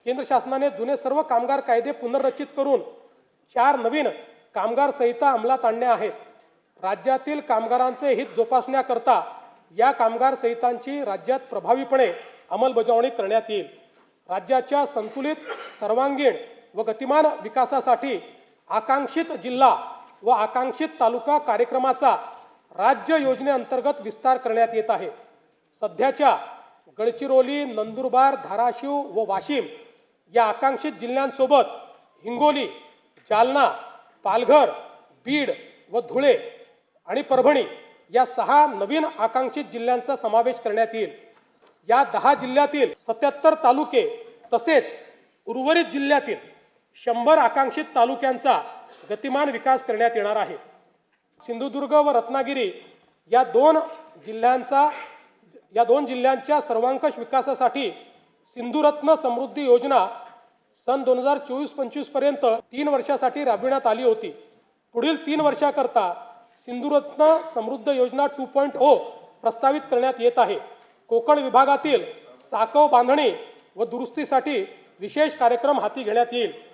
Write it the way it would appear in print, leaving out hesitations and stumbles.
केंद्र शासनाने जुने सर्व कामगार कायदे पुनर्रचित करून 4 नवीन कामगार संहिता अंमलात आणल्या आहेत। राज्यातील कामगारांचे हित जोपासण्याकरता या कामगार संहितांची राज्यात प्रभावीपणे अंमलबजावणी करण्यात येईल। राज्याच्या संतुलित, सर्वांगीण व गतिमान विकासासाठी आकांक्षित जिल्हा व आकांक्षित तालुका कार्यक्रमाचा राज्य योजनेअंतर्गत विस्तार करण्यात येत आहे। सध्याच्या गडचिरोली, नंदुरबार, धाराशिव व वाशिम या आकांक्षित जिल्ह्यांसोबत हिंगोली, जालना, पालघर, बीड व धुळे आणि परभणी या 6 नवीन आकांक्षित जिल्ह्यांचा समावेश करण्यात येईल। या 10 जिल्ह्यातील 77 तालुके तसेच उर्वरित जिल्ह्यातील 100 आकांक्षित तालुक्यांचा गतिमान विकास करण्यात येणार आहे। सिंधुदुर्ग व रत्नागिरी या दोन जिल्ह्यांच्या सर्वांकष विकासासाठी सिंधुरत्न समृद्धी योजना सन 2024-25 पर्यंत 3 वर्षासाठी राबविण्यात आली होती। पुढील 3 वर्षाकरता सिंधुरत्न समृद्धी योजना 2.0 प्रस्तावित करण्यात येत आहे। कोकण विभागातील साकव बांधणी व दुरुस्तीसाठी विशेष कार्यक्रम हाती घेण्यात येईल।